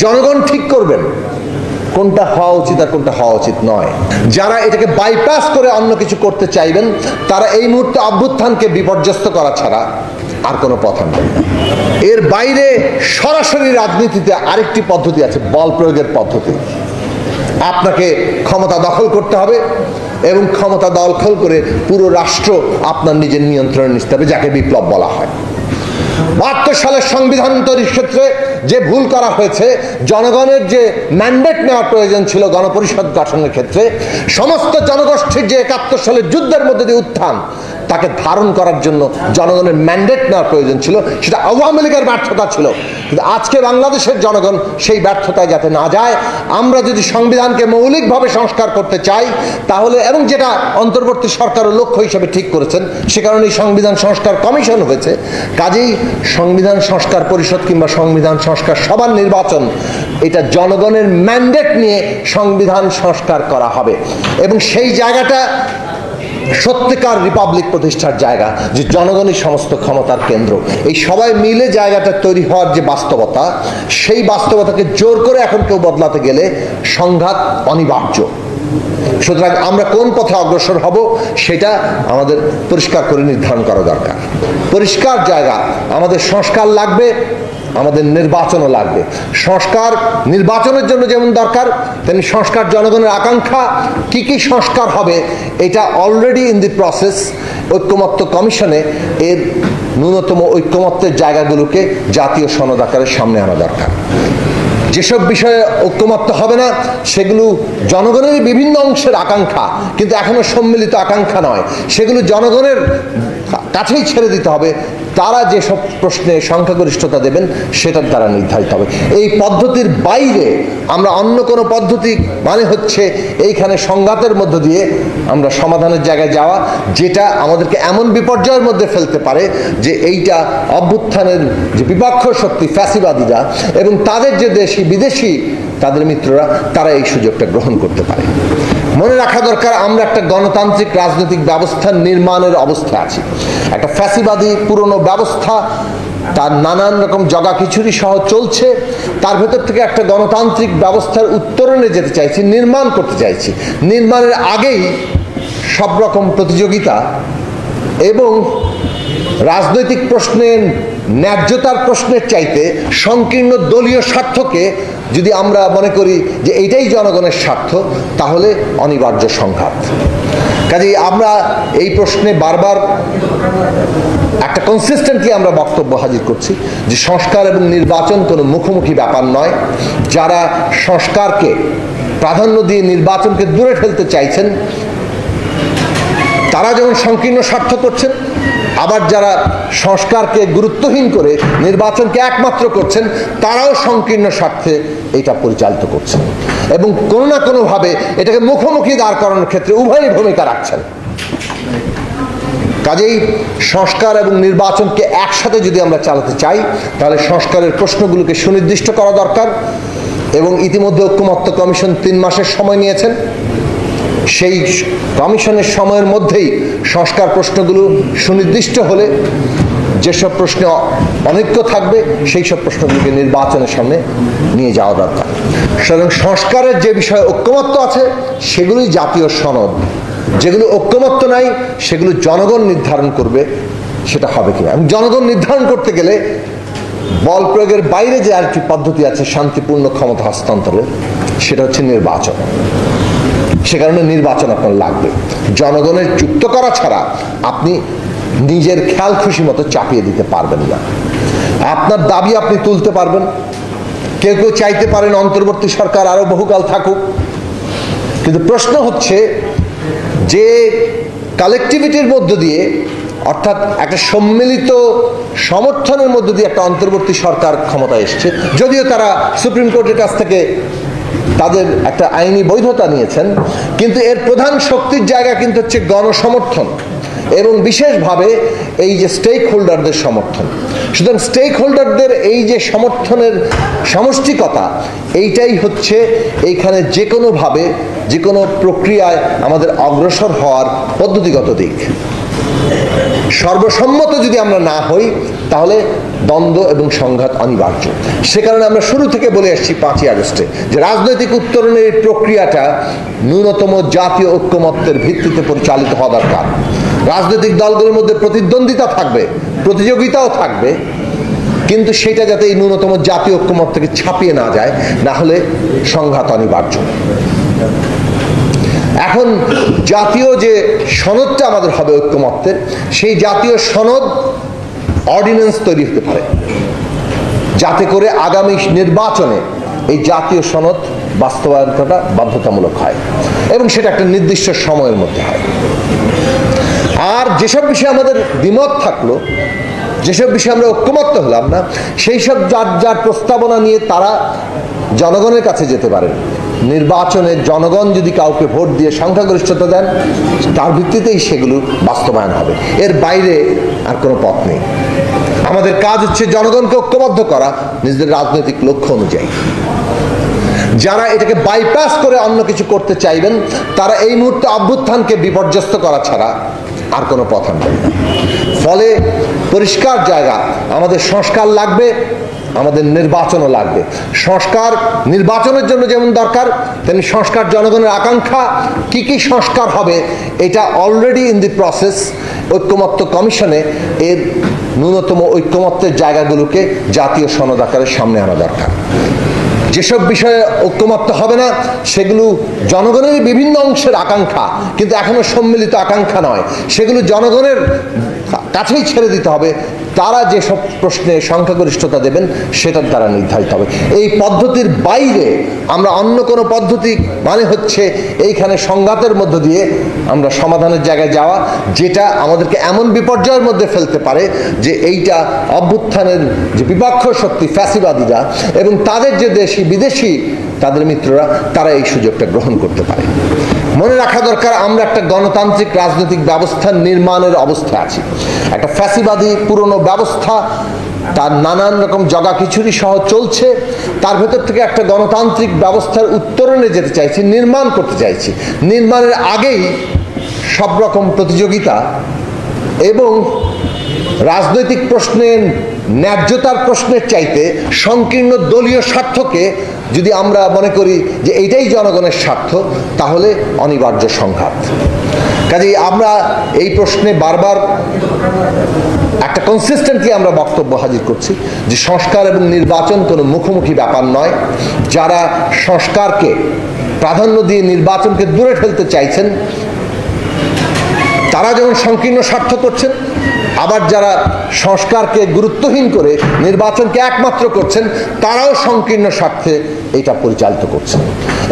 জনগণ ঠিক করবেন কোনটা হওয়া উচিত আর কোনটা হওয়া উচিত নয়। যারা এটাকে বাইপাস করে অন্য কিছু করতে চাইবেন তারা এই মুহূর্তে অভ্যুত্থানকে বিপর্যস্ত করা ছাড়া আর কোনো পথ আনবেন না। এর বাইরে সরাসরি রাজনীতিতে আরেকটি পদ্ধতি আছে, বল প্রয়োগের পদ্ধতি। আপনাকে ক্ষমতা দখল করতে হবে এবং ক্ষমতা দখল করে পুরো রাষ্ট্র আপনার নিজের নিয়ন্ত্রণে নিতে হবে, যাকে বিপ্লব বলা হয়। ৭২ সালের সংবিধান তৈরির ক্ষেত্রে যে ভুল করা হয়েছে, জনগণের যে ম্যান্ডেট নেওয়ার প্রয়োজন ছিল গণপরিষদ গঠনের ক্ষেত্রে, সমস্ত জনগোষ্ঠীর যে ৭১ সালের যুদ্ধের মধ্যে দিয়ে উত্থান, তাকে ধারণ করার জন্য জনগণের ম্যান্ডেট নেওয়ার প্রয়োজন ছিল, সেটা আওয়ামী লীগের ব্যর্থতা ছিল। কিন্তু আজকে বাংলাদেশের জনগণ সেই ব্যর্থতায় যাতে না যায়, আমরা যদি সংবিধানকে মৌলিকভাবে সংস্কার করতে চাই তাহলে, এবং যেটা অন্তর্বর্তী সরকারের লক্ষ্য হিসেবে ঠিক করেছেন, সে কারণে সংবিধান সংস্কার কমিশন হয়েছে। কাজেই সংবিধান সংস্কার পরিষদ কিংবা সংবিধান সংস্কার সভার নির্বাচন, এটা জনগণের ম্যান্ডেট নিয়ে সংবিধান সংস্কার করা হবে এবং সেই জায়গাটা সত্যিকার রিপাবলিক প্রতিষ্ঠার জায়গা, যে জনগণই সমস্ত ক্ষমতার কেন্দ্র। এই সবাই মিলে জায়গাটা তৈরি হওয়ার যে বাস্তবতা, সেই বাস্তবতাকে জোর করে এখন কেউ বদলাতে গেলে সংঘাত অনিবার্য। সুতরাং আমরা কোন পথে অগ্রসর হব সেটা আমাদের পরিষ্কার করে নির্ধারণ করা দরকার। পরিষ্কার জায়গা, আমাদের সংস্কার লাগবে, আমাদের নির্বাচনও লাগবে। সংস্কার নির্বাচনের জন্য যেমন দরকার, তেমনি সংস্কার জনগণের আকাঙ্ক্ষা। কি কি সংস্কার হবে এটা অলরেডি ইন দি প্রসেস। ঐক্যমত্য কমিশনে এর ন্যূনতম ঐক্যমত্যের জায়গাগুলোকে জাতীয় সনদ আকারে সামনে আনা দরকার। যেসব বিষয়ে ঐক্যমত্য হবে না সেগুলো জনগণের বিভিন্ন অংশের আকাঙ্ক্ষা, কিন্তু এখনো সম্মিলিত আকাঙ্ক্ষা নয়, সেগুলো জনগণের কাছেই ছেড়ে দিতে হবে। তারা যেসব প্রশ্নে সংখ্যাগরিষ্ঠতা দেবেন সেটার দ্বারা নির্ধারিত হবে। এই পদ্ধতির বাইরে আমরা অন্য কোনো পদ্ধতি, মানে হচ্ছে এইখানে সংঘাতের মধ্য দিয়ে আমরা সমাধানের জায়গায় যাওয়া, যেটা আমাদেরকে এমন বিপর্যয়ের মধ্যে ফেলতে পারে যে এইটা অভ্যুত্থানের যে বিপক্ষ শক্তি ফ্যাসিবাদীরা এবং তাদের যে দেশি বিদেশি তাদের মিত্ররা, তারা এই সুযোগটা গ্রহণ করতে পারে। মনে রাখা দরকার, আমরা একটা গণতান্ত্রিক রাজনৈতিক ব্যবস্থা নির্মাণের অবস্থায় আছি। একটা ফ্যাসিবাদী পুরনো ব্যবস্থা তার নানান রকম জগাখিচুড়ি সহ চলছে, তার ভেতর থেকে একটা গণতান্ত্রিক ব্যবস্থার উত্তরণে যেতে চাইছি, নির্মাণ করতে চাইছি। নির্মাণের আগেই সব রকম প্রতিযোগিতা এবং রাজনৈতিক প্রশ্নের ন্যায্যতার প্রশ্নের চাইতে সংকীর্ণ দলীয় স্বার্থকে যদি আমরা মনে করি যে এইটাই জনগণের স্বার্থ, তাহলে অনিবার্য সংঘাত। কাজেই আমরা এই প্রশ্নে বারবার একটা কনসিস্টেন্টলি আমরা বক্তব্য হাজির করছি যে সংস্কার এবং নির্বাচন কোনো মুখোমুখি ব্যাপার নয়। যারা সংস্কারকে প্রাধান্য দিয়ে নির্বাচনকে দূরে ফেলতে চাইছেন তারা যেমন সংকীর্ণ স্বার্থ করছেন, আবার যারা সংস্কারকে গুরুত্বহীন করে নির্বাচনকে একমাত্র করছেন তারাও সংকীর্ণ স্বার্থে এটা পরিচালিত করছেন এবং কোনো না কোনোভাবে এটাকে মুখোমুখি দাঁড় করানোর ক্ষেত্রে উভয়ই ভূমিকা রাখছেন। কাজেই সংস্কার এবং নির্বাচনকে একসাথে যদি আমরা চালাতে চাই তাহলে সংস্কারের প্রশ্নগুলোকে সুনির্দিষ্ট করা দরকার এবং ইতিমধ্যে ঐক্যমত্য কমিশন 3 মাসের সময় নিয়েছেন। সেই কমিশনের সময়ের মধ্যেই সংস্কার প্রশ্নগুলো সুনির্দিষ্ট হলে যেসব প্রশ্নে অনৈক্য থাকবে সেই সব প্রশ্নগুলোকে নির্বাচনের সামনে নিয়ে যাওয়া দরকার। সুতরাং সংস্কারের যে বিষয়ে ঐক্যমত্য আছে সেগুলোই জাতীয় সনদ, যেগুলো ঐক্যমত্য নাই সেগুলো জনগণ নির্ধারণ করবে সেটা হবে কিনা। এবং জনগণ নির্ধারণ করতে গেলে বল প্রয়োগের বাইরে যে আরেকটি পদ্ধতি আছে শান্তিপূর্ণ ক্ষমতা হস্তান্তরের, সেটা হচ্ছে নির্বাচন। সে কারণে নির্বাচন আপনার লাগবে। জনগণের যুক্ত করা ছাড়া আপনি নিজের খেয়াল খুশি মতো চাপিয়ে দিতে পারবেন না। আপনার দাবি আপনি তুলতে পারবেন। কেউ কেউ চাইতে পারেন অন্তর্বর্তী সরকার আরো বহুকাল থাকুক, কিন্তু প্রশ্ন হচ্ছে যে কালেকটিভিটির মধ্য দিয়ে, অর্থাৎ একটা সম্মিলিত সমর্থনের মধ্য দিয়ে একটা অন্তর্বর্তী সরকার ক্ষমতায় এসছে, যদিও তারা সুপ্রিম কোর্টের কাছ থেকে তাদের একটা আইনি বৈধতা নিয়েছেন, কিন্তু এর প্রধান শক্তির জায়গা কিন্তু হচ্ছে গণসমর্থন এবং বিশেষভাবে এই যে স্টেক হোল্ডারদের সমর্থন। সুতরাং স্টেক হোল্ডারদের এই যে সমর্থনের সমষ্টিকতা, এইটাই হচ্ছে এইখানে যে কোনোভাবে যে কোনো প্রক্রিয়ায় আমাদের অগ্রসর হওয়ার পদ্ধতিগত দিক। সর্বসম্মত যদি আমরা না হই তাহলে দ্বন্দ্ব এবং সংঘাত অনিবার্য। সে কারণে আমরা শুরু থেকে বলে আসছি 5ই আগস্টে যে রাজনৈতিক উত্তরণের এই প্রক্রিয়াটা ন্যূনতম জাতীয় ঐক্যমত্যের ভিত্তিতে পরিচালিত হওয়া দরকার। রাজনৈতিক দলগুলোর মধ্যে প্রতিদ্বন্দ্বিতা থাকবে, প্রতিযোগিতাও থাকবে, কিন্তু সেটা যাতে এই ন্যূনতম জাতীয় ঐক্যমত থেকে ছাপিয়ে না যায়, না হলে সংঘাত অনিবার্য। এখন জাতীয় যে সনদটা আমাদের হবে ঐক্যমত্যের, সেই জাতীয় সনদ অর্ডিন্যান্স তৈরি হতে পারে যাতে করে আগামী নির্বাচনে এই জাতীয় সনদ বাস্তবায়ন করা বাধ্যতামূলক হয় এবং সেটা একটা নির্দিষ্ট সময়ের মধ্যে হয়। আর যেসব বিষয়ে আমাদের দ্বিমত থাকলো, যেসব বিষয়ে আমরা ঐক্যমত্য হলাম না, সেই সব যার যার প্রস্তাবনা নিয়ে তারা জনগণের কাছে যেতে পারেন। নির্বাচনে জনগণ যদি কাউকে ভোট দিয়ে সংখ্যাগরিষ্ঠতা দেন, তার ভিত্তিতেই সেগুলো বাস্তবায়ন হবে, এর বাইরে আর কোনো পথ নেই। আমাদের কাজ হচ্ছে জনগণকে ঐক্যবদ্ধ করা নিজেদের রাজনৈতিক লক্ষ্য অনুযায়ী। যারা এটাকে বাইপাস করে অন্য কিছু করতে চাইবেন, তারা এই মুহূর্তে অভ্যুত্থানকে বিপর্যস্ত করা ছাড়া আর কোনো পথ আনবেন না। ফলে পরিষ্কার জায়গা, আমাদের সংস্কার লাগবে, আমাদের নির্বাচনও লাগবে। সংস্কার নির্বাচনের জন্য যেমন দরকার, তেমনি সংস্কার জনগণের আকাঙ্ক্ষা। কি কি সংস্কার হবে এটা অলরেডি ইন দি প্রসেস। ঐক্যমত্য কমিশনে এর ন্যূনতম ঐক্যমত্যের জায়গাগুলোকে জাতীয় সনদ আকারে সামনে আনা দরকার। যেসব বিষয়ে ঐক্যমত্য হবে না, সেগুলো জনগণের বিভিন্ন অংশের আকাঙ্ক্ষা, কিন্তু এখনো সম্মিলিত আকাঙ্ক্ষা নয়, সেগুলো জনগণের কাছেই ছেড়ে দিতে হবে। তারা যেসব প্রশ্নে সংখ্যাগরিষ্ঠতা দেবেন সেটার দ্বারা নির্ধারিত হবে। এই পদ্ধতির বাইরে আমরা অন্য কোনো পদ্ধতি, মানে হচ্ছে এইখানে সংঘাতের মধ্য দিয়ে আমরা সমাধানের জায়গায় যাওয়া, যেটা আমাদেরকে এমন বিপর্যয়ের মধ্যে ফেলতে পারে যে এইটা অভ্যুত্থানের যে বিপক্ষ শক্তি ফ্যাসিবাদীরা এবং তাদের যে দেশি বিদেশি তাদের মিত্ররা, তারা এই সুযোগটা গ্রহণ করতে পারে। মনে রাখা দরকার, আমরা একটা গণতান্ত্রিক রাজনৈতিক ব্যবস্থা নির্মাণের অবস্থায় আছি। একটা ফ্যাসিবাদী পুরনো ব্যবস্থা তার নানান রকম জগাখিচুড়ি সহ চলছে, তার ভেতর থেকে একটা গণতান্ত্রিক ব্যবস্থার উত্তরণে যেতে চাইছি, নির্মাণ করতে চাইছি। নির্মাণের আগেই সব রকম প্রতিযোগিতা এবং রাজনৈতিক প্রশ্নের ন্যায্যতার প্রশ্নের চাইতে সংকীর্ণ দলীয় স্বার্থকে যদি আমরা মনে করি যে এইটাই জনগণের স্বার্থ, তাহলে অনিবার্য সংঘাত। কাজেই আমরা এই প্রশ্নে বারবার একটা কনসিস্টেন্টলি আমরা বক্তব্য হাজির করছি যে সংস্কার এবং নির্বাচন কোনো মুখোমুখি ব্যাপার নয়। যারা সংস্কারকে প্রাধান্য দিয়ে নির্বাচনকে দূরে ঠেলতে চাইছেন, তারা যেমন সংকীর্ণ স্বার্থ করছেন, আবার যারা সংস্কারকে গুরুত্বহীন করে নির্বাচনকে একমাত্র করছেন, তারাও সংকীর্ণ স্বার্থে এটা পরিচালিত করছেন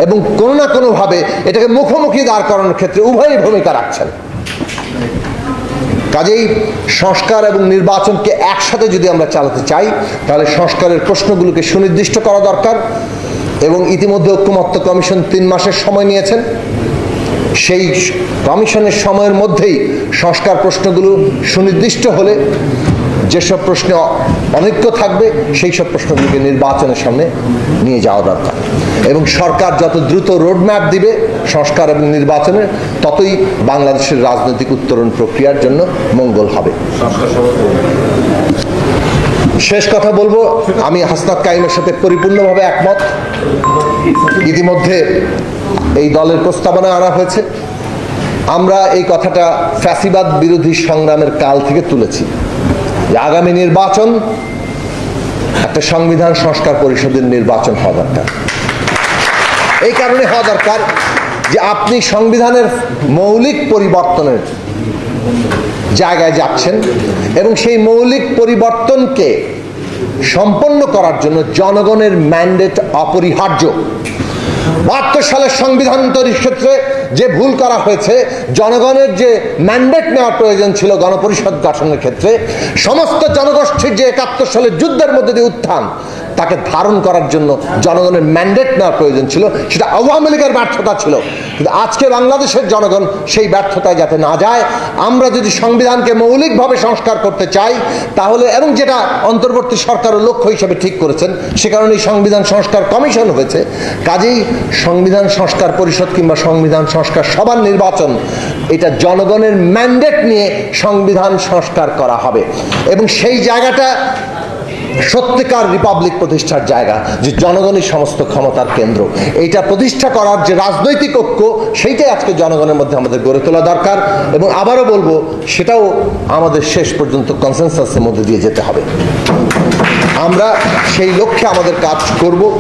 এবং কোনো না কোনোভাবে এটাকে মুখোমুখি দাঁড় করানোর ক্ষেত্রে উভয়ই ভূমিকা রাখছেন। কাজেই সংস্কার এবং নির্বাচনকে একসাথে যদি আমরা চালাতে চাই, তাহলে সংস্কারের প্রশ্নগুলোকে সুনির্দিষ্ট করা দরকার এবং ইতিমধ্যে ঐক্যমত্য কমিশন 3 মাসের সময় নিয়েছেন। সেই কমিশনের সময়ের মধ্যেই সংস্কার প্রশ্নগুলো সুনির্দিষ্ট হলে যেসব প্রশ্নে অনৈক্য থাকবে সেই সব প্রশ্নগুলোকে নির্বাচনের সামনে নিয়ে যাওয়া দরকার এবং সরকার যত দ্রুত রোডম্যাপ দিবে সংস্কার এবং নির্বাচনের, ততই বাংলাদেশের রাজনৈতিক উত্তরণ প্রক্রিয়ার জন্য মঙ্গল হবে। শেষ কথা বলবো, আমি হাসনাত কাইমের সাথে পরিপূর্ণভাবে একমত। ইতিমধ্যে এই দলের প্রস্তাবনা আনা হয়েছে। আমরা এই কথাটা ফ্যাসিবাদ বিরোধী সংগ্রামের কাল থেকে তুলেছি যে আগামী নির্বাচন একটা সংবিধান সংস্কার পরিষদের নির্বাচন হওয়া দরকার। এই কারণে হওয়া দরকার যে আপনি সংবিধানের মৌলিক পরিবর্তনের জায়গায় যাচ্ছেন এবং সেই মৌলিক পরিবর্তনকে সম্পন্ন করার জন্য জনগণের ম্যান্ডেট অপরিহার্য। 72 সালের সংবিধান তৈরির ক্ষেত্রে যে ভুল করা হয়েছে, জনগণের যে ম্যান্ডেট নেওয়ার প্রয়োজন ছিল গণপরিষদ গঠনের ক্ষেত্রে, সমস্ত জনগোষ্ঠীর যে 71 সালের যুদ্ধের মধ্যে দিয়ে উত্থান, তাকে ধারণ করার জন্য জনগণের ম্যান্ডেট নেওয়ার প্রয়োজন ছিল। সেটা আওয়ামী লীগের ব্যর্থতা ছিল, কিন্তু আজকে বাংলাদেশের জনগণ সেই ব্যর্থতায় যাতে না যায়, আমরা যদি সংবিধানকে মৌলিকভাবে সংস্কার করতে চাই তাহলে, এবং যেটা অন্তর্বর্তী সরকারের লক্ষ্য হিসেবে ঠিক করেছেন, সে কারণে সংবিধান সংস্কার কমিশন হয়েছে। কাজেই সংবিধান সংস্কার পরিষদ কিংবা সংবিধান সংস্কার সভার নির্বাচন, এটা জনগণের ম্যান্ডেট নিয়ে সংবিধান সংস্কার করা হবে এবং সেই জায়গাটা সত্যিকার রিপাবলিক প্রতিষ্ঠার জায়গা, যে জনগণই সমস্ত ক্ষমতার কেন্দ্র, এইটা প্রতিষ্ঠা করার যে রাজনৈতিক ঐক্য, সেইটাই আজকে জনগণের মধ্যে আমাদের গড়ে তোলা দরকার। এবং আবারও বলবো, সেটাও আমাদের শেষ পর্যন্ত কনসেনসাসের মধ্যে দিয়ে যেতে হবে। আমরা সেই লক্ষ্যে আমাদের কাজ করব।